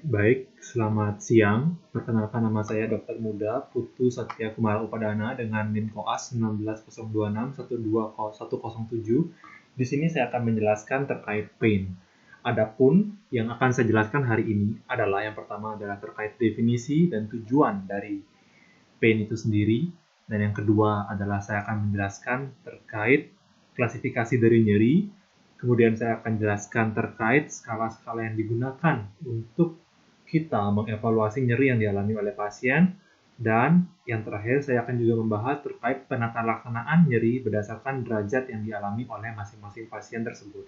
Baik, selamat siang. Perkenalkan nama saya Dr. Muda Putu Satya Kumara Upadana dengan NIM Koas 19026120107. Di sini saya akan menjelaskan terkait pain. Adapun yang akan saya jelaskan hari ini adalah yang pertama adalah terkait definisi dan tujuan dari pain itu sendiri, dan yang kedua adalah saya akan menjelaskan terkait klasifikasi dari nyeri. Kemudian saya akan jelaskan terkait skala-skala yang digunakan untuk kita mengevaluasi nyeri yang dialami oleh pasien. Dan yang terakhir saya akan juga membahas terkait penata laksanaan nyeri berdasarkan derajat yang dialami oleh masing-masing pasien tersebut.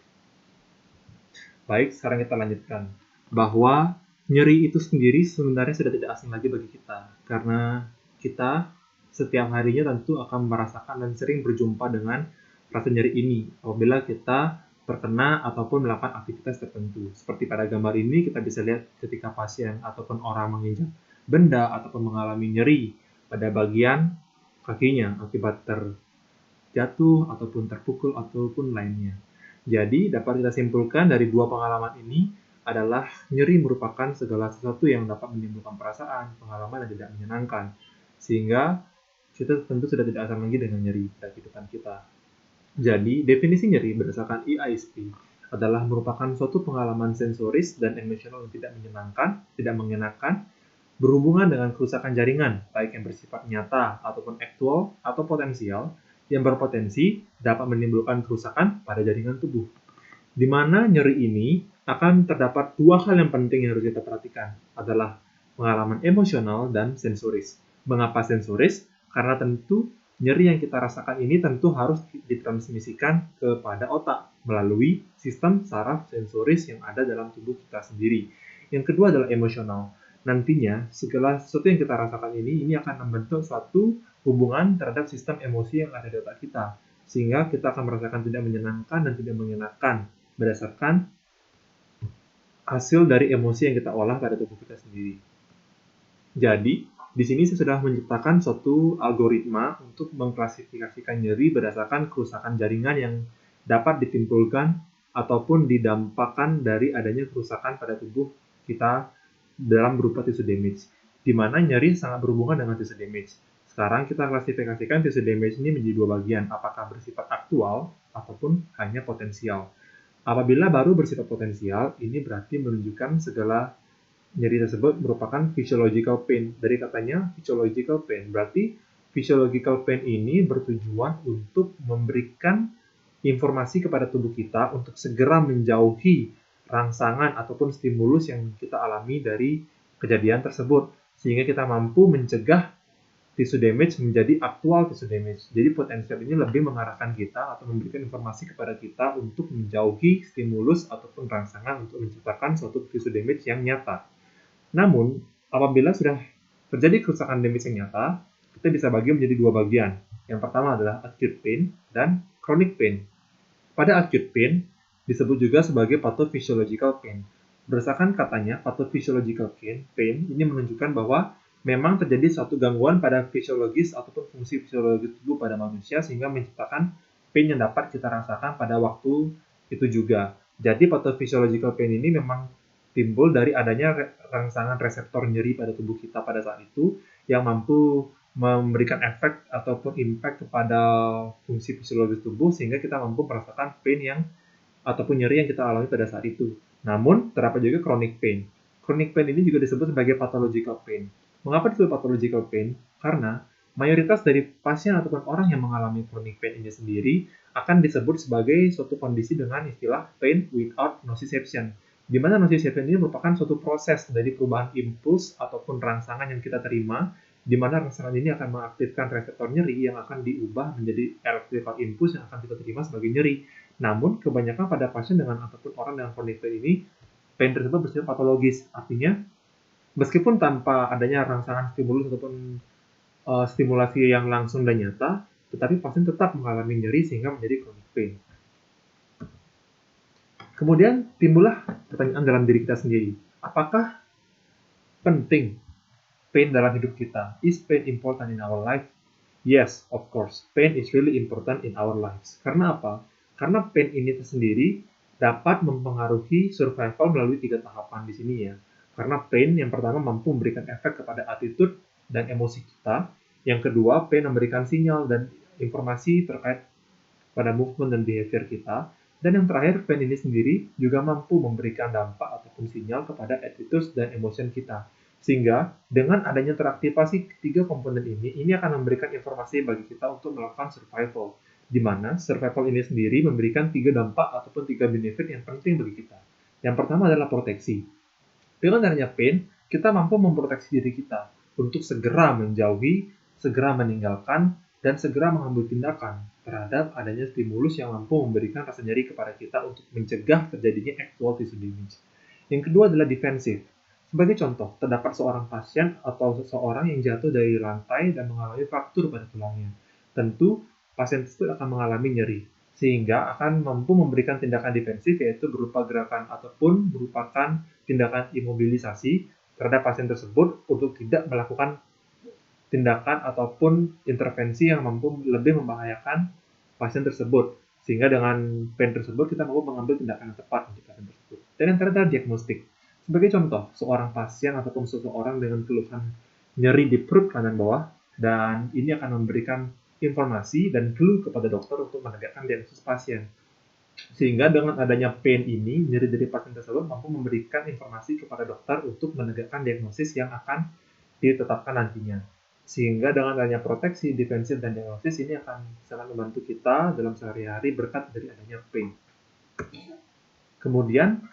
Baik, sekarang kita lanjutkan. Bahwa nyeri itu sendiri sebenarnya sudah tidak asing lagi bagi kita. Karena kita setiap harinya tentu akan merasakan dan sering berjumpa dengan rasa nyeri ini apabila kita terkena ataupun melakukan aktivitas tertentu. Seperti pada gambar ini kita bisa lihat ketika pasien ataupun orang menginjak benda ataupun mengalami nyeri pada bagian kakinya akibat terjatuh ataupun terpukul ataupun lainnya. Jadi dapat kita simpulkan dari dua pengalaman ini adalah nyeri merupakan segala sesuatu yang dapat menimbulkan perasaan, pengalaman yang tidak menyenangkan. Sehingga kita tentu sudah tidak asing lagi dengan nyeri pada kehidupan kita. Jadi, definisi nyeri berdasarkan EISP adalah merupakan suatu pengalaman sensoris dan emosional yang tidak menyenangkan, tidak mengenakan, berhubungan dengan kerusakan jaringan, baik yang bersifat nyata ataupun aktual atau potensial, yang berpotensi dapat menimbulkan kerusakan pada jaringan tubuh. Di mana nyeri ini akan terdapat dua hal yang penting yang harus kita perhatikan, adalah pengalaman emosional dan sensoris. Mengapa sensoris? Karena tentu nyeri yang kita rasakan ini tentu harus ditransmisikan kepada otak melalui sistem saraf sensoris yang ada dalam tubuh kita sendiri. Yang kedua adalah emosional. Nantinya, segala sesuatu yang kita rasakan ini akan membentuk suatu hubungan terhadap sistem emosi yang ada di otak kita. Sehingga kita akan merasakan tidak menyenangkan dan tidak mengenakan berdasarkan hasil dari emosi yang kita olah pada tubuh kita sendiri. Jadi, di sini saya sudah menciptakan suatu algoritma untuk mengklasifikasikan nyeri berdasarkan kerusakan jaringan yang dapat ditimbulkan ataupun didampakkan dari adanya kerusakan pada tubuh kita dalam berupa tissue damage, di mana nyeri sangat berhubungan dengan tissue damage. Sekarang kita klasifikasikan tissue damage ini menjadi dua bagian, apakah bersifat aktual ataupun hanya potensial. Apabila baru bersifat potensial, ini berarti menunjukkan segala nyeri tersebut merupakan physiological pain. Dari katanya physiological pain, berarti physiological pain ini bertujuan untuk memberikan informasi kepada tubuh kita untuk segera menjauhi rangsangan ataupun stimulus yang kita alami dari kejadian tersebut, sehingga kita mampu mencegah tissue damage menjadi aktual tissue damage. Jadi potensial ini lebih mengarahkan kita atau memberikan informasi kepada kita untuk menjauhi stimulus ataupun rangsangan untuk menciptakan suatu tissue damage yang nyata. Namun, apabila sudah terjadi kerusakan damage yang nyata, kita bisa bagi menjadi dua bagian. Yang pertama adalah acute pain dan chronic pain. Pada acute pain disebut juga sebagai pathophysiological pain. Berdasarkan katanya, pathophysiological pain ini menunjukkan bahwa memang terjadi suatu gangguan pada fisiologis ataupun fungsi fisiologis tubuh pada manusia sehingga menciptakan pain yang dapat kita rasakan pada waktu itu juga. Jadi pathophysiological pain ini memang timbul dari adanya rangsangan reseptor nyeri pada tubuh kita pada saat itu yang mampu memberikan efek ataupun impact kepada fungsi fisiologis tubuh sehingga kita mampu merasakan pain yang ataupun nyeri yang kita alami pada saat itu. Namun, terdapat juga chronic pain. Chronic pain ini juga disebut sebagai pathological pain. Mengapa disebut pathological pain? Karena mayoritas dari pasien ataupun orang yang mengalami chronic pain ini sendiri akan disebut sebagai suatu kondisi dengan istilah pain without nociception, di mana nociception ini merupakan suatu proses dari perubahan impuls ataupun rangsangan yang kita terima, di mana rangsangan ini akan mengaktifkan reseptor nyeri yang akan diubah menjadi electrical impulse yang akan kita terima sebagai nyeri. Namun, kebanyakan pada pasien dengan ataupun orang dengan chronic pain ini, pain tersebut bersifat patologis. Artinya, meskipun tanpa adanya rangsangan stimulus ataupun stimulasi yang langsung dan nyata, tetapi pasien tetap mengalami nyeri sehingga menjadi chronic pain. Kemudian timbullah pertanyaan dalam diri kita sendiri. Apakah penting pain dalam hidup kita? Is pain important in our life? Yes, of course. Pain is really important in our lives. Karena apa? Karena pain ini sendiri dapat mempengaruhi survival melalui 3 tahapan di sini ya. Karena pain yang pertama mampu memberikan efek kepada attitude dan emosi kita. Yang kedua, pain memberikan sinyal dan informasi terkait pada movement dan behavior kita. Dan yang terakhir, pain ini sendiri juga mampu memberikan dampak ataupun sinyal kepada attitude dan emotion kita. Sehingga dengan adanya teraktivasi ketiga komponen ini akan memberikan informasi bagi kita untuk melakukan survival. Di mana survival ini sendiri memberikan 3 dampak ataupun 3 benefit yang penting bagi kita. Yang pertama adalah proteksi. Dengan adanya pain, kita mampu memproteksi diri kita untuk segera menjauhi, segera meninggalkan, dan segera mengambil tindakan terhadap adanya stimulus yang mampu memberikan rasa nyeri kepada kita untuk mencegah terjadinya actual tissue damage. Yang kedua adalah defensif. Sebagai contoh, terdapat seorang pasien atau seseorang yang jatuh dari lantai dan mengalami fraktur pada tulangnya. Tentu, pasien tersebut akan mengalami nyeri, sehingga akan mampu memberikan tindakan defensif yaitu berupa gerakan ataupun merupakan tindakan imobilisasi terhadap pasien tersebut untuk tidak melakukan tindakan ataupun intervensi yang mampu lebih membahayakan pasien tersebut. Sehingga dengan pain tersebut kita mampu mengambil tindakan yang tepat untuk pasien tersebut. Dan yang terakhir adalah diagnostik. Sebagai contoh, seorang pasien ataupun seseorang dengan keluhan nyeri di perut kanan bawah, dan ini akan memberikan informasi dan clue kepada dokter untuk menegakkan diagnosis pasien. Sehingga dengan adanya pain ini, nyeri dari pasien tersebut mampu memberikan informasi kepada dokter untuk menegakkan diagnosis yang akan ditetapkan nantinya. Sehingga dengan adanya proteksi, defensif, dan diagnosis ini akan sangat membantu kita dalam sehari-hari berkat dari adanya pain. Kemudian,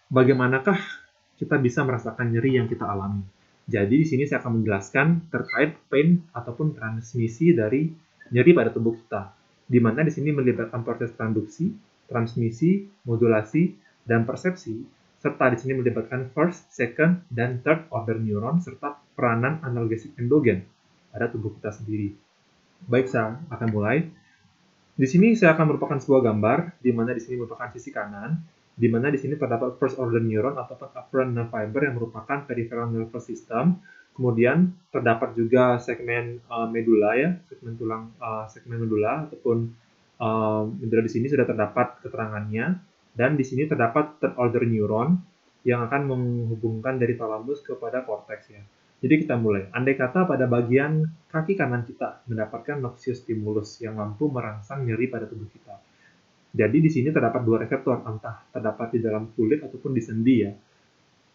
bagaimanakah kita bisa merasakan nyeri yang kita alami? Jadi di sini saya akan menjelaskan terkait pain ataupun transmisi dari nyeri pada tubuh kita. Di mana di sini melibatkan proses transduksi, transmisi, modulasi, dan persepsi, serta di sini melibatkan first, second, dan third order neuron serta peranan analgesik endogen pada tubuh kita sendiri. Baik, saya akan mulai. Di sini saya akan merupakan sebuah gambar, di mana di sini merupakan sisi kanan, di mana di sini terdapat first order neuron ataupun afferent nerve fiber yang merupakan peripheral nervous system. Kemudian terdapat juga segmen medula ya, segmen tulang segmen medula ataupun medula di sini sudah terdapat keterangannya, dan di sini terdapat third order neuron yang akan menghubungkan dari thalamus kepada korteks ya. Jadi kita mulai. Andai kata pada bagian kaki kanan kita mendapatkan noxious stimulus yang mampu merangsang nyeri pada tubuh kita. Jadi di sini terdapat dua reseptor, entah terdapat di dalam kulit ataupun di sendi ya.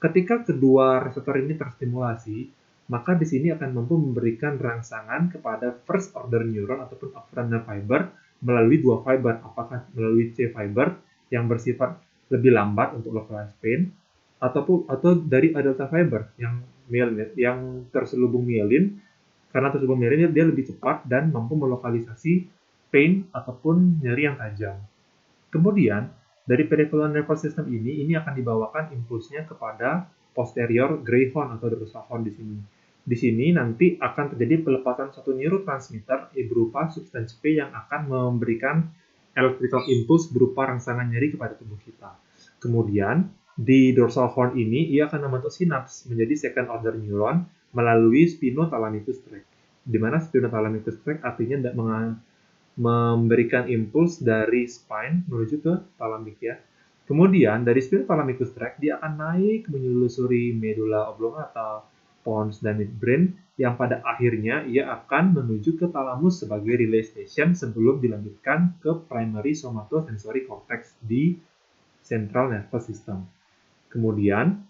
Ketika kedua reseptor ini terstimulasi, maka di sini akan mampu memberikan rangsangan kepada first order neuron ataupun afferent nerve fiber melalui dua fiber, apakah melalui C fiber yang bersifat lebih lambat untuk localized pain, atau dari delta fiber yang myelin, yang terselubung myelin. Karena terselubung myelin dia lebih cepat dan mampu melokalisasi pain ataupun nyeri yang tajam. Kemudian, dari peripheral nervous system ini akan dibawakan impulsnya kepada posterior greyhound atau dorsal horn di sini. Di sini nanti akan terjadi pelepasan satu neurotransmitter berupa substansi P yang akan memberikan electrical impulse berupa rangsangan nyeri kepada tubuh kita. Kemudian, di dorsal horn ini ia akan membentuk sinaps menjadi second order neuron melalui spinothalamicus tract. Di mana spinothalamicus tract artinya memberikan impuls dari spine menuju ke thalamik ya. Kemudian dari spinothalamicus tract dia akan naik menyelusuri medulla oblongata, pons dan midbrain yang pada akhirnya ia akan menuju ke thalamus sebagai relay station sebelum dilanjutkan ke primary somatosensory cortex di central nervous system. Kemudian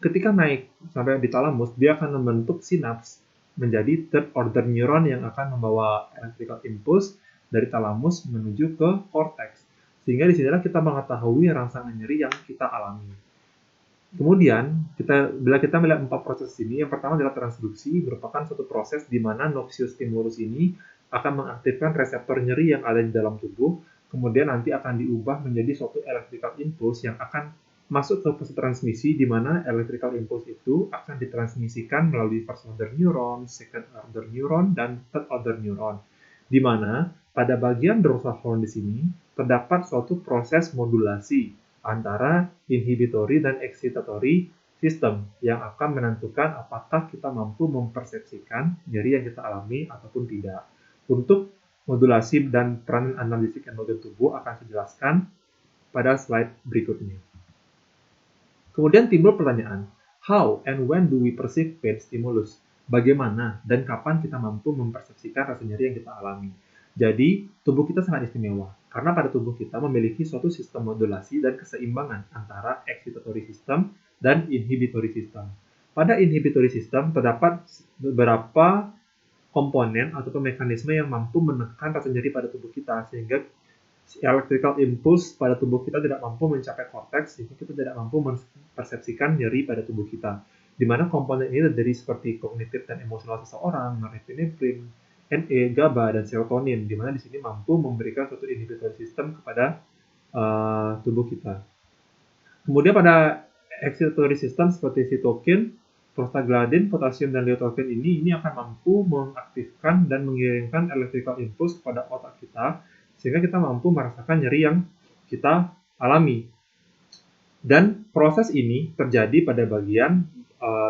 ketika naik sampai di thalamus dia akan membentuk sinaps menjadi third order neuron yang akan membawa electrical impulse dari thalamus menuju ke cortex. Sehingga disinilah kita mengetahui rangsangan nyeri yang kita alami. Kemudian, bila kita melihat 4 proses ini, yang pertama adalah transduksi, merupakan suatu proses di mana noxious stimulus ini akan mengaktifkan reseptor nyeri yang ada di dalam tubuh, kemudian nanti akan diubah menjadi suatu electrical impulse yang akan masuk ke proses transmisi, di mana electrical impulse itu akan ditransmisikan melalui first order neuron, second order neuron, dan third order neuron. Di mana pada bagian dorsal horn di sini terdapat suatu proses modulasi antara inhibitory dan excitatory system yang akan menentukan apakah kita mampu mempersepsikan nyeri yang kita alami ataupun tidak. Untuk modulasi dan peranan analgesik endogen tubuh akan saya jelaskan pada slide berikutnya. Kemudian timbul pertanyaan, How and when do we perceive pain stimulus? Bagaimana dan kapan kita mampu mempersepsikan rasa nyeri yang kita alami? Jadi, tubuh kita sangat istimewa, karena pada tubuh kita memiliki suatu sistem modulasi dan keseimbangan antara excitatory system dan inhibitory system. Pada inhibitory system terdapat beberapa komponen atau mekanisme yang mampu menekan rasa nyeri pada tubuh kita, sehingga electrical impulse pada tubuh kita tidak mampu mencapai korteks, sehingga kita tidak mampu mempersepsikan nyeri pada tubuh kita. Di mana komponen ini terdiri seperti kognitif dan emosional seseorang, norepinefrin, Na, GABA, dan serotonin, di mana di sini mampu memberikan suatu inhibitory system kepada tubuh kita. Kemudian pada excitatory system seperti sitokin, prostaglandin, potasium, dan leotokin ini akan mampu mengaktifkan dan mengirimkan electrical impulse kepada otak kita, sehingga kita mampu merasakan nyeri yang kita alami. Dan proses ini terjadi pada bagian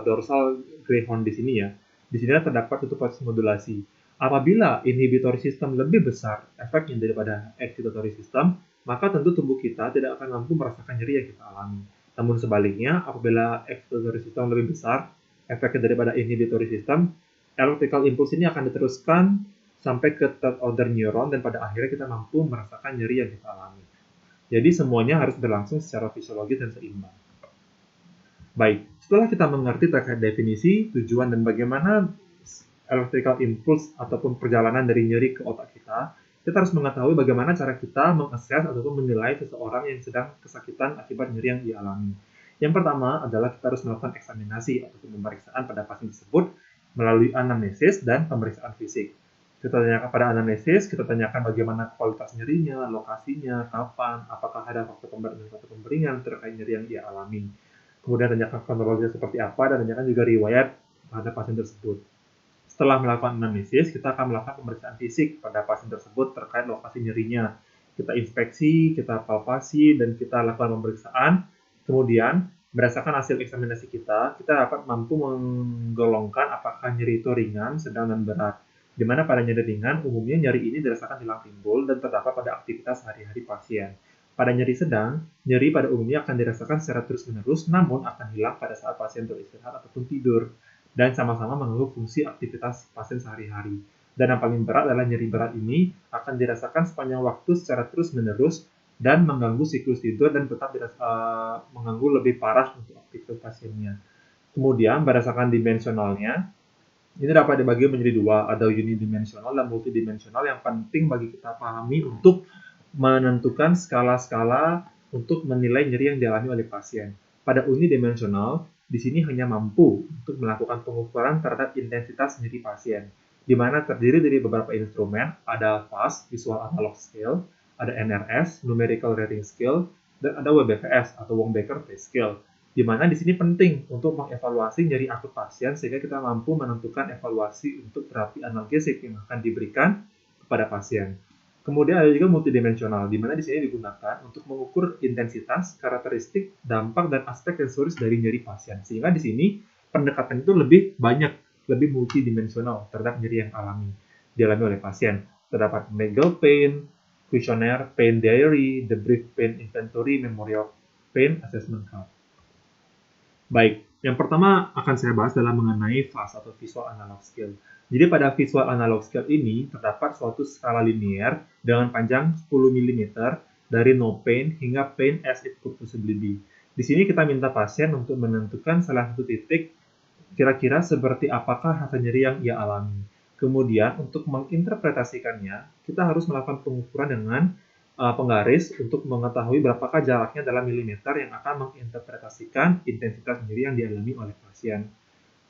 dorsal greyhound di sini ya. Di sini terdapat suatu proses modulasi. Apabila inhibitory system lebih besar efeknya daripada excitatory system, maka tentu tubuh kita tidak akan mampu merasakan nyeri yang kita alami. Namun sebaliknya, apabila excitatory system lebih besar efeknya daripada inhibitory system, electrical impulse ini akan diteruskan sampai ke third order neuron dan pada akhirnya kita mampu merasakan nyeri yang kita alami. Jadi semuanya harus berlangsung secara fisiologis dan seimbang. Baik, setelah kita mengerti terkait definisi, tujuan, dan bagaimana electrical impulse ataupun perjalanan dari nyeri ke otak kita harus mengetahui bagaimana cara kita mengakses ataupun menilai seseorang yang sedang kesakitan akibat nyeri yang dialami. Yang pertama adalah kita harus melakukan eksaminasi ataupun pemeriksaan pada pasien tersebut melalui anamnesis dan pemeriksaan fisik. Kita tanyakan pada anamnesis, kita tanyakan bagaimana kualitas nyerinya, lokasinya, kapan, apakah ada faktor pemberat dan faktor pemberingan terkait nyeri yang dia alami. Kemudian tanyakan kronologisnya seperti apa, dan tanyakan juga riwayat pada pasien tersebut. Setelah melakukan anamnesis, kita akan melakukan pemeriksaan fisik pada pasien tersebut terkait lokasi nyerinya. Kita inspeksi, kita palpasi, dan kita lakukan pemeriksaan. Kemudian, berdasarkan hasil eksaminasi kita dapat mampu menggolongkan apakah nyeri itu ringan, sedang, dan berat. Di mana pada nyeri ringan, umumnya nyeri ini dirasakan hilang timbul dan terdapat pada aktivitas sehari-hari pasien. Pada nyeri sedang, nyeri pada umumnya akan dirasakan secara terus-menerus, namun akan hilang pada saat pasien beristirahat ataupun tidur, dan sama-sama mengganggu fungsi aktivitas pasien sehari-hari. Dan yang paling berat adalah nyeri berat ini akan dirasakan sepanjang waktu secara terus-menerus dan mengganggu siklus tidur dan tetap mengganggu lebih parah untuk aktivitas pasiennya. Kemudian berdasarkan dimensionalnya, ini dapat dibagi menjadi dua, ada unidimensional dan multidimensional yang penting bagi kita pahami untuk menentukan skala-skala untuk menilai nyeri yang dialami oleh pasien. Pada unidimensional, di sini hanya mampu untuk melakukan pengukuran terhadap intensitas nyeri pasien, di mana terdiri dari beberapa instrumen, ada VAS, Visual Analog Scale, ada NRS, Numerical Rating Scale, dan ada WBPS atau Wong-Baker Pace Scale, di mana di sini penting untuk mengevaluasi nyeri akut pasien sehingga kita mampu menentukan evaluasi untuk terapi analgesik yang akan diberikan kepada pasien. Kemudian ada juga multidimensional, di mana di sini digunakan untuk mengukur intensitas, karakteristik, dampak, dan aspek sensoris dari nyeri pasien. Sehingga di sini pendekatan itu lebih banyak, lebih multidimensional terhadap nyeri yang dialami oleh pasien. Terdapat Megal Pain, Questionnaire, Pain Diary, The Brief Pain Inventory, Memorial Pain Assessment Card. Baik, yang pertama akan saya bahas adalah mengenai VAS atau Visual Analog Scale. Jadi pada Visual Analog Scale ini terdapat suatu skala linear dengan panjang 10 mm dari no pain hingga pain as it could possibly be. Di sini kita minta pasien untuk menentukan salah satu titik kira-kira seperti apakah rasa nyeri yang ia alami. Kemudian untuk menginterpretasikannya, kita harus melakukan pengukuran dengan penggaris untuk mengetahui berapakah jaraknya dalam milimeter yang akan menginterpretasikan intensitas nyeri yang dialami oleh pasien.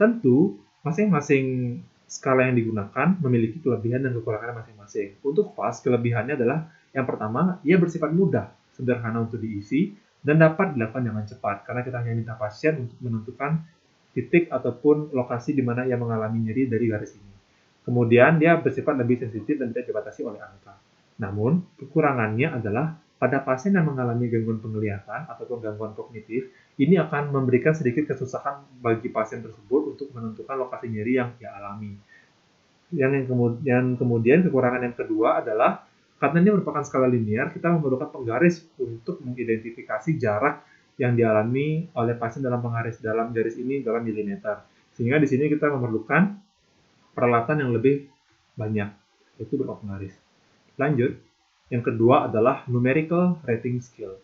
Tentu, masing-masing skala yang digunakan memiliki kelebihan dan kekurangan masing-masing. Untuk VAS, kelebihannya adalah yang pertama, ia bersifat mudah, sederhana untuk diisi, dan dapat dilakukan dengan cepat, karena kita hanya minta pasien untuk menentukan titik ataupun lokasi di mana ia mengalami nyeri dari garis ini. Kemudian, dia bersifat lebih sensitif dan tidak dibatasi oleh angka. Namun, kekurangannya adalah pada pasien yang mengalami gangguan penglihatan ataupun gangguan kognitif, ini akan memberikan sedikit kesusahan bagi pasien tersebut untuk menentukan lokasi nyeri yang ia alami. Yang kemudian kekurangan yang kedua adalah karena ini merupakan skala linear, kita memerlukan penggaris untuk mengidentifikasi jarak yang dialami oleh pasien dalam garis ini dalam milimeter. Sehingga di sini kita memerlukan peralatan yang lebih banyak, yaitu berupa penggaris. Lanjut, yang kedua adalah numerical rating scale.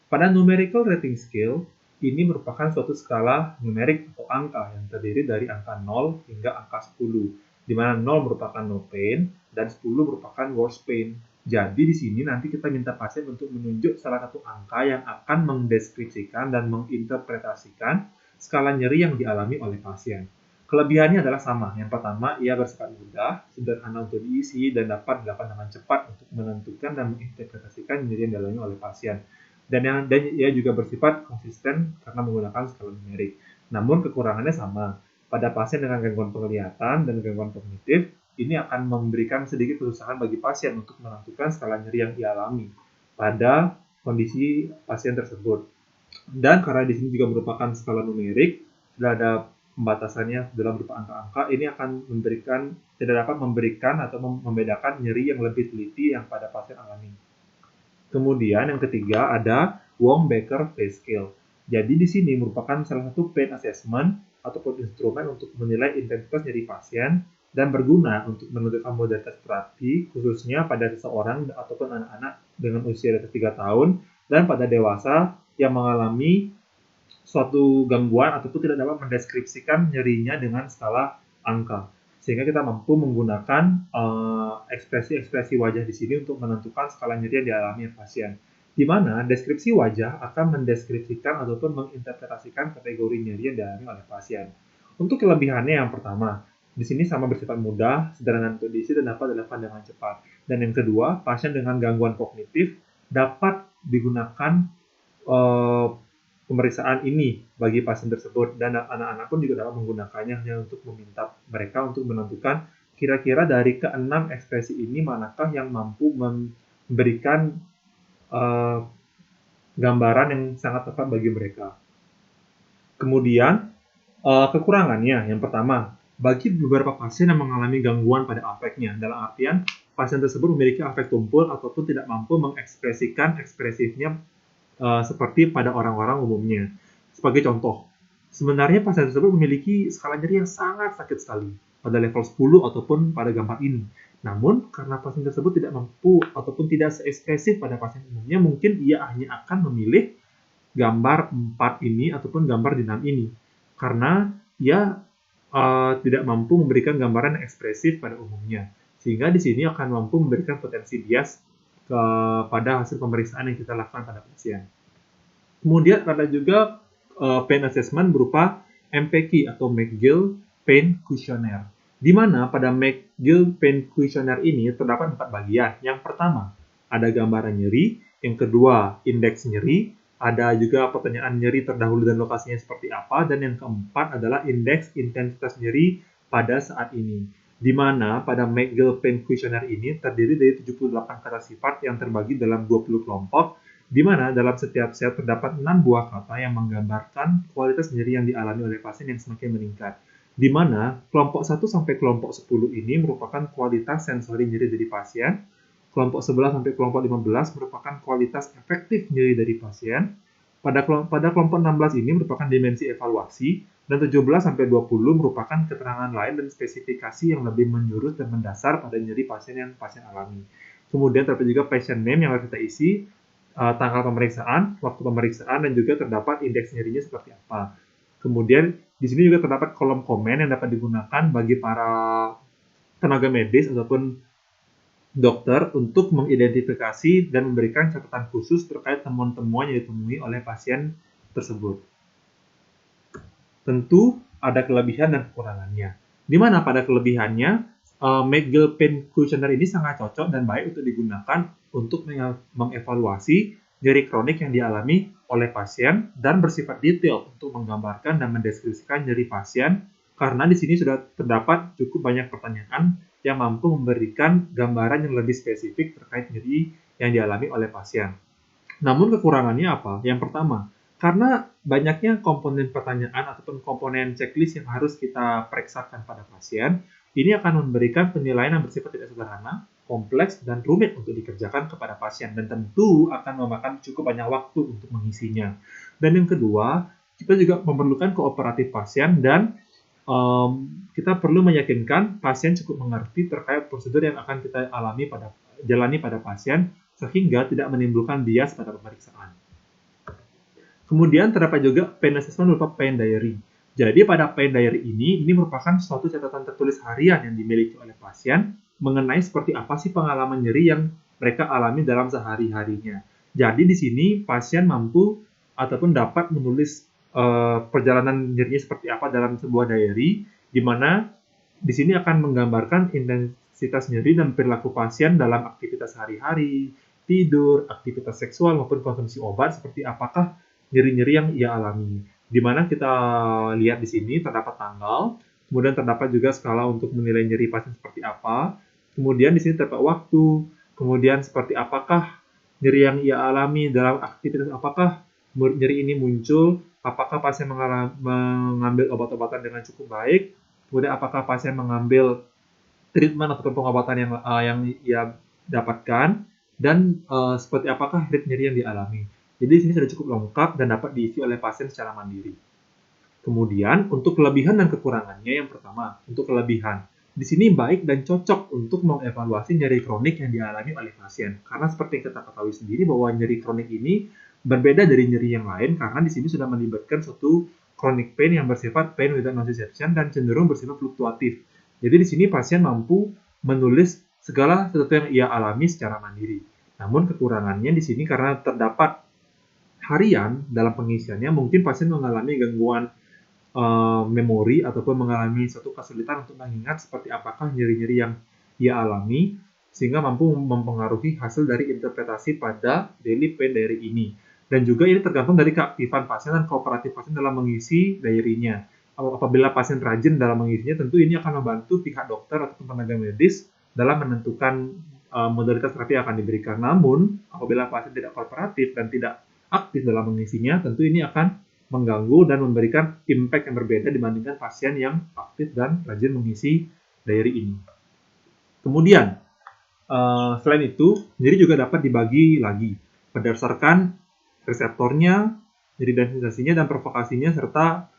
Pada numerical rating scale, ini merupakan suatu skala numerik atau angka yang terdiri dari angka 0 hingga angka 10, di mana 0 merupakan no pain dan 10 merupakan worst pain. Jadi di sini nanti kita minta pasien untuk menunjuk salah satu angka yang akan mendeskripsikan dan menginterpretasikan skala nyeri yang dialami oleh pasien. Kelebihannya adalah sama. Yang pertama, ia bersifat mudah, sederhana untuk diisi, dan dapat dilakukan dengan cepat untuk menentukan dan menginterpretasikan nyeri yang dialami oleh pasien. Dan ia juga bersifat konsisten karena menggunakan skala numerik. Namun kekurangannya sama. Pada pasien dengan gangguan penglihatan dan gangguan kognitif, ini akan memberikan sedikit kesusahan bagi pasien untuk menentukan skala nyeri yang dialami pada kondisi pasien tersebut. Dan karena di sini juga merupakan skala numerik, sudah ada pembatasannya dalam berupa angka-angka, ini akan tidak dapat memberikan atau membedakan nyeri yang lebih teliti yang pada pasien alami. Kemudian yang ketiga ada Wong-Baker Pay Scale. Jadi di sini merupakan salah satu pain assessment ataupun instrumen untuk menilai intensitas nyeri pasien dan berguna untuk menentukan modalitas terapi khususnya pada seseorang ataupun anak-anak dengan usia di atas 3 tahun dan pada dewasa yang mengalami suatu gangguan ataupun tidak dapat mendeskripsikan nyerinya dengan skala angka. Sehingga kita mampu menggunakan ekspresi-ekspresi wajah di sini untuk menentukan skala nyeri yang dialami pasien. Di mana deskripsi wajah akan mendeskripsikan ataupun menginterpretasikan kategori nyeri yang dialami oleh pasien. Untuk kelebihannya yang pertama, di sini sama bersifat mudah, sederhana untuk diisi dan dapat dilakukan dengan cepat. Dan yang kedua, pasien dengan gangguan kognitif dapat digunakan pemeriksaan ini bagi pasien tersebut dan anak-anak pun juga dapat menggunakannya hanya untuk meminta mereka untuk menentukan kira-kira dari keenam ekspresi ini manakah yang mampu memberikan gambaran yang sangat tepat bagi mereka. Kemudian kekurangannya yang pertama, bagi beberapa pasien yang mengalami gangguan pada afeknya, dalam artian pasien tersebut memiliki afek tumpul ataupun tidak mampu mengekspresikan ekspresifnya seperti pada orang-orang umumnya. Sebagai contoh, sebenarnya pasien tersebut memiliki skala nyeri yang sangat sakit sekali pada level 10 ataupun pada gambar ini. Namun, karena pasien tersebut tidak mampu ataupun tidak seekspresif pada pasien umumnya, mungkin ia hanya akan memilih gambar 4 ini ataupun gambar di 6 ini. Karena ia tidak mampu memberikan gambaran yang ekspresif pada umumnya. Sehingga di sini akan mampu memberikan potensi bias pada hasil pemeriksaan yang kita lakukan pada pasien. Kemudian ada juga pain assessment berupa MPQ atau McGill Pain Questionnaire. Di mana pada McGill Pain Questionnaire ini terdapat 4 bagian. Yang pertama, ada gambaran nyeri. Yang kedua, indeks nyeri. Ada juga pertanyaan nyeri terdahulu dan lokasinya seperti apa. Dan yang keempat adalah indeks intensitas nyeri pada saat ini. Di mana pada McGill Pain Questionnaire ini terdiri dari 78 kata sifat yang terbagi dalam 20 kelompok, di mana dalam setiap set terdapat 6 buah kata yang menggambarkan kualitas nyeri yang dialami oleh pasien yang semakin meningkat. Di mana kelompok 1 sampai kelompok 10 ini merupakan kualitas sensori nyeri dari pasien, kelompok 11 sampai kelompok 15 merupakan kualitas efektif nyeri dari pasien, pada kelompok 16 ini merupakan dimensi evaluasi, dan 17 sampai 20 merupakan keterangan lain dan spesifikasi yang lebih menjurus dan mendasar pada nyeri pasien yang pasien alami. Kemudian terdapat juga patient name yang harus kita isi, tanggal pemeriksaan, waktu pemeriksaan, dan juga terdapat indeks nyerinya seperti apa. Kemudian di sini juga terdapat kolom komen yang dapat digunakan bagi para tenaga medis ataupun dokter untuk mengidentifikasi dan memberikan catatan khusus terkait temuan-temuan yang ditemui oleh pasien tersebut. Tentu ada kelebihan dan kekurangannya. Di mana pada kelebihannya, McGill Pain Questionnaire ini sangat cocok dan baik untuk digunakan untuk mengevaluasi nyeri kronik yang dialami oleh pasien dan bersifat detail untuk menggambarkan dan mendeskripsikan nyeri pasien karena di sini sudah terdapat cukup banyak pertanyaan yang mampu memberikan gambaran yang lebih spesifik terkait nyeri yang dialami oleh pasien. Namun kekurangannya apa? Yang pertama, karena banyaknya komponen pertanyaan ataupun komponen checklist yang harus kita periksakan pada pasien, ini akan memberikan penilaian yang bersifat tidak sederhana, kompleks, dan rumit untuk dikerjakan kepada pasien, dan tentu akan memakan cukup banyak waktu untuk mengisinya. Dan yang kedua, kita juga memerlukan kooperatif pasien dan kita perlu meyakinkan pasien cukup mengerti terkait prosedur yang akan kita jalani pada pasien sehingga tidak menimbulkan bias pada pemeriksaan. Kemudian terdapat juga pain assessment berupa pain diary. Jadi pada pain diary ini merupakan suatu catatan tertulis harian yang dimiliki oleh pasien mengenai seperti apa sih pengalaman nyeri yang mereka alami dalam sehari-harinya. Jadi di sini pasien mampu ataupun dapat menulis perjalanan nyerinya seperti apa dalam sebuah diary, di mana di sini akan menggambarkan intensitas nyeri dan perilaku pasien dalam aktivitas sehari-hari, tidur, aktivitas seksual maupun konsumsi obat seperti apakah nyeri-nyeri yang ia alami. Di mana kita lihat di sini terdapat tanggal, kemudian terdapat juga skala untuk menilai nyeri pasien seperti apa, kemudian di sini terdapat waktu, kemudian seperti apakah nyeri yang ia alami dalam aktivitas apakah nyeri ini muncul, apakah pasien mengambil obat-obatan dengan cukup baik, kemudian apakah pasien mengambil treatment ataupun pengobatan yang ia dapatkan, dan seperti apakah rit nyeri yang dialami. Jadi di sini sudah cukup lengkap dan dapat diisi oleh pasien secara mandiri. Kemudian untuk kelebihan dan kekurangannya, yang pertama untuk kelebihan. Di sini baik dan cocok untuk mengevaluasi nyeri kronik yang dialami oleh pasien. Karena seperti yang kita ketahui sendiri bahwa nyeri kronik ini berbeda dari nyeri yang lain karena di sini sudah melibatkan suatu chronic pain yang bersifat pain without nociception dan cenderung bersifat fluktuatif. Jadi di sini pasien mampu menulis segala sesuatu yang ia alami secara mandiri. Namun kekurangannya di sini karena terdapat harian dalam pengisiannya, mungkin pasien mengalami gangguan memori ataupun mengalami suatu kesulitan untuk mengingat seperti apakah nyeri-nyeri yang ia alami sehingga mampu mempengaruhi hasil dari interpretasi pada daily pain diary ini. Dan juga ini tergantung dari keaktifan pasien dan kooperatif pasien dalam mengisi diary-nya. Apabila pasien rajin dalam mengisinya, tentu ini akan membantu pihak dokter ataupun tenaga medis dalam menentukan modalitas terapi yang akan diberikan. Namun, apabila pasien tidak kooperatif dan tidak aktif dalam mengisinya, tentu ini akan mengganggu dan memberikan impact yang berbeda dibandingkan pasien yang aktif dan rajin mengisi diary ini. Kemudian, selain itu, nyeri juga dapat dibagi lagi berdasarkan reseptornya, nyeri dan sensasinya, dan provokasinya, serta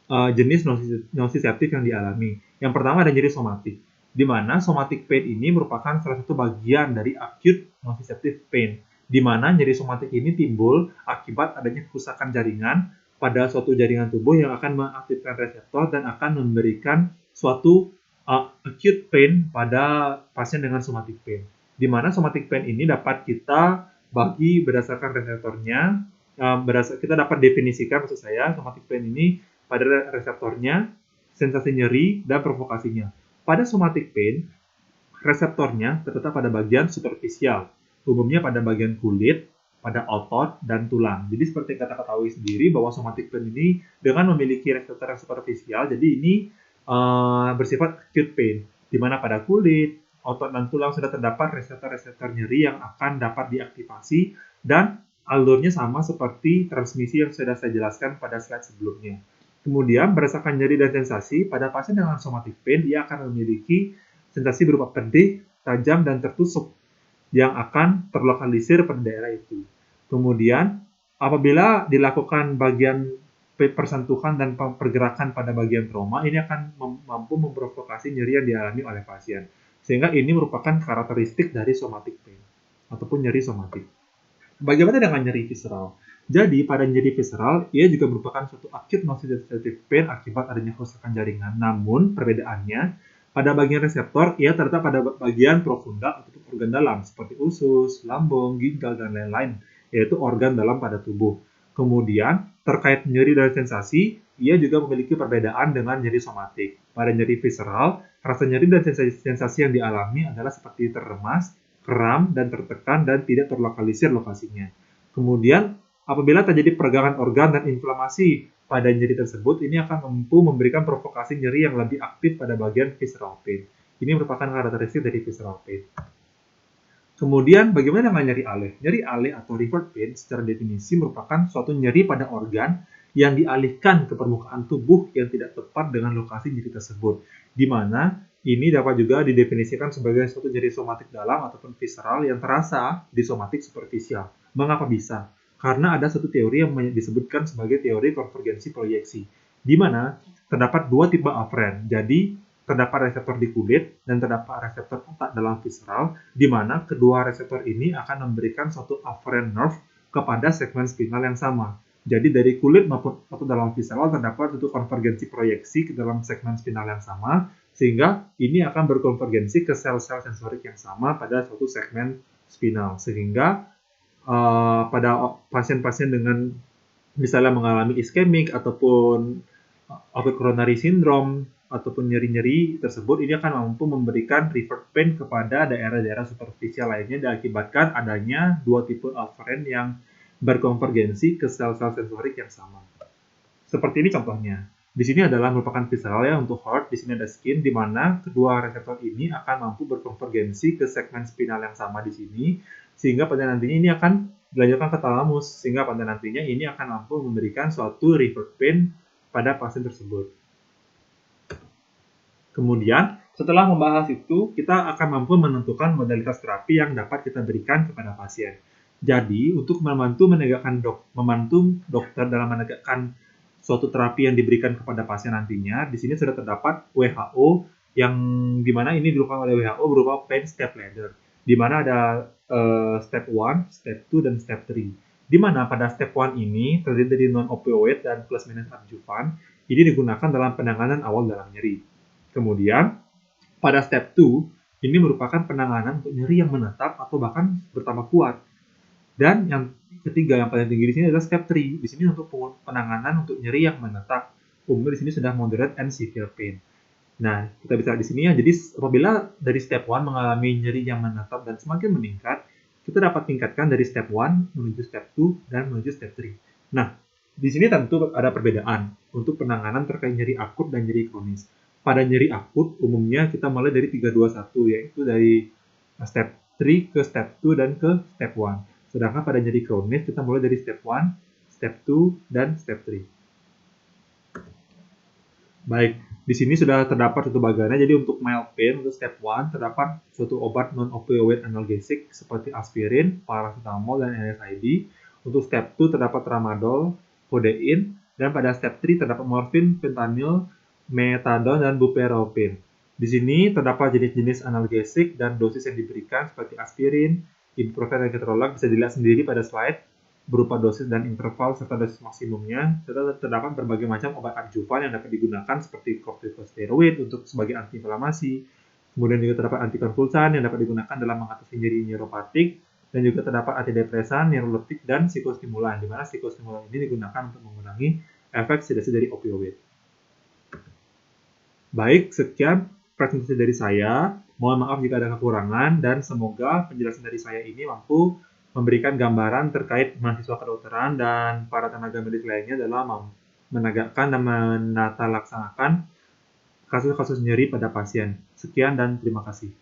jenis nociceptif yang dialami. Yang pertama ada nyeri somatik, di mana somatic pain ini merupakan salah satu bagian dari acute nociceptive pain, di mana nyeri somatik ini timbul akibat adanya kerusakan jaringan pada suatu jaringan tubuh yang akan mengaktifkan reseptor dan akan memberikan suatu acute pain pada pasien dengan somatic pain. Di mana somatic pain ini dapat kita bagi berdasarkan reseptornya. Kita dapat definisikan, maksud saya, somatic pain ini pada reseptornya, sensasi nyeri, dan provokasinya. Pada somatic pain, reseptornya terletak pada bagian superficial, umumnya pada bagian kulit, pada otot, dan tulang. Jadi seperti kita ketahui sendiri bahwa somatic pain ini dengan memiliki reseptor yang superficial, jadi ini bersifat acute pain, di mana pada kulit, otot, dan tulang sudah terdapat reseptor-reseptor nyeri yang akan dapat diaktifasi dan alurnya sama seperti transmisi yang sudah saya jelaskan pada slide sebelumnya. Kemudian berdasarkan nyeri dan sensasi, pada pasien dengan somatic pain, dia akan memiliki sensasi berupa pedih, tajam, dan tertusuk yang akan terlokalisir pada daerah itu. Kemudian, apabila dilakukan bagian persentuhan dan pergerakan pada bagian trauma, ini akan mampu memprovokasi nyeri yang dialami oleh pasien. Sehingga ini merupakan karakteristik dari somatic pain ataupun nyeri somatik. Bagaimana dengan nyeri visceral? Jadi, pada nyeri visceral, ia juga merupakan suatu acute nociceptive pain akibat adanya kerusakan jaringan. Namun, perbedaannya, pada bagian reseptor, ia terletak pada bagian profunda atau organ dalam, seperti usus, lambung, ginjal, dan lain-lain, yaitu organ dalam pada tubuh. Kemudian, terkait nyeri dan sensasi, ia juga memiliki perbedaan dengan nyeri somatik. Pada nyeri visceral, rasa nyeri dan sensasi yang dialami adalah seperti terremas, kram, dan tertekan, dan tidak terlokalisir lokasinya. Kemudian, apabila terjadi peregangan organ dan inflamasi pada nyeri tersebut, ini akan mampu memberikan provokasi nyeri yang lebih aktif pada bagian visceral pain. Ini merupakan karakteristik dari visceral pain. Kemudian, bagaimana dengan nyeri aleh? Nyeri aleh atau revert pain secara definisi merupakan suatu nyeri pada organ yang dialihkan ke permukaan tubuh yang tidak tepat dengan lokasi nyeri tersebut, di mana ini dapat juga didefinisikan sebagai suatu nyeri somatik dalam ataupun visceral yang terasa di somatik superficial. Mengapa bisa? Karena ada satu teori yang disebutkan sebagai teori konvergensi proyeksi, di mana terdapat dua tipe afferent. Jadi, terdapat reseptor di kulit dan terdapat reseptor otak dalam visceral, di mana kedua reseptor ini akan memberikan suatu afferent nerve kepada segmen spinal yang sama. Jadi dari kulit maupun otot dalam visceral terdapat suatu konvergensi proyeksi ke dalam segmen spinal yang sama, sehingga ini akan berkonvergensi ke sel-sel sensorik yang sama pada suatu segmen spinal. Sehingga pada pasien-pasien dengan misalnya mengalami iskemik ataupun acute coronary syndrome ataupun nyeri-nyeri tersebut, ini akan mampu memberikan revert pain kepada daerah-daerah superficial lainnya diakibatkan adanya dua tipe afferent yang berkonvergensi ke sel-sel sensorik yang sama. Seperti ini contohnya. Di sini adalah merupakan visceral ya untuk heart, di sini ada skin, di mana kedua reseptor ini akan mampu berkonvergensi ke segmen spinal yang sama di sini, sehingga pada nantinya ini akan dilanjutkan ke thalamus, sehingga pada nantinya ini akan mampu memberikan suatu revert pain pada pasien tersebut. Kemudian, setelah membahas itu, kita akan mampu menentukan modalitas terapi yang dapat kita berikan kepada pasien. Jadi, untuk membantu dokter dalam menegakkan suatu terapi yang diberikan kepada pasien nantinya, di sini sudah terdapat WHO yang dimana ini dilakukan oleh WHO berupa pain step ladder, di mana ada step 1, step 2, dan step 3. Di mana pada step 1 ini terdiri dari non-opioid dan plus minus adjuvan, ini digunakan dalam penanganan awal dalam nyeri. Kemudian, pada step 2, ini merupakan penanganan untuk nyeri yang menetap atau bahkan bertambah kuat. Dan yang ketiga, yang paling tinggi di sini adalah step 3. Di sini untuk penanganan untuk nyeri yang menetap. Umumnya di sini sudah moderate and severe pain. Nah, kita bisa di sini ya. Jadi, apabila dari step 1 mengalami nyeri yang menetap dan semakin meningkat, kita dapat tingkatkan dari step 1 menuju step 2 dan menuju step 3. Nah, di sini tentu ada perbedaan untuk penanganan terkait nyeri akut dan nyeri kronis. Pada nyeri akut, umumnya kita mulai dari 3-2-1, yaitu dari step 3 ke step 2 dan ke step 1. Sedangkan pada nyeri kronis, kita mulai dari step 1, step 2, dan step 3. Baik, di sini sudah terdapat satu bagiannya. Jadi untuk mild pain, untuk step 1, terdapat suatu obat non-opioid analgesik seperti aspirin, paracetamol, dan NSAID. Untuk step 2, terdapat tramadol, codeine, dan pada step 3 terdapat morfin, fentanyl, metadon, dan buprenorphine. Di sini terdapat jenis-jenis analgesik dan dosis yang diberikan seperti aspirin, ibuprofen, dan keterolak bisa dilihat sendiri pada slide berupa dosis dan interval serta dosis maksimumnya, serta terdapat berbagai macam obat adjuvan yang dapat digunakan seperti kortikosteroid untuk sebagai antiinflamasi. Kemudian juga terdapat antikonvulsan yang dapat digunakan dalam mengatasi nyeri neuropatik, dan juga terdapat antidepresan, neuroleptik, dan psikostimulan, di mana psikostimulan ini digunakan untuk mengurangi efek sedasi dari opioid. Baik, sekian presentasi dari saya. Mohon maaf jika ada kekurangan, dan semoga penjelasan dari saya ini mampu memberikan gambaran terkait mahasiswa kedokteran dan para tenaga medis lainnya dalam menegakkan dan menata laksanakan kasus-kasus nyeri pada pasien. Sekian dan terima kasih.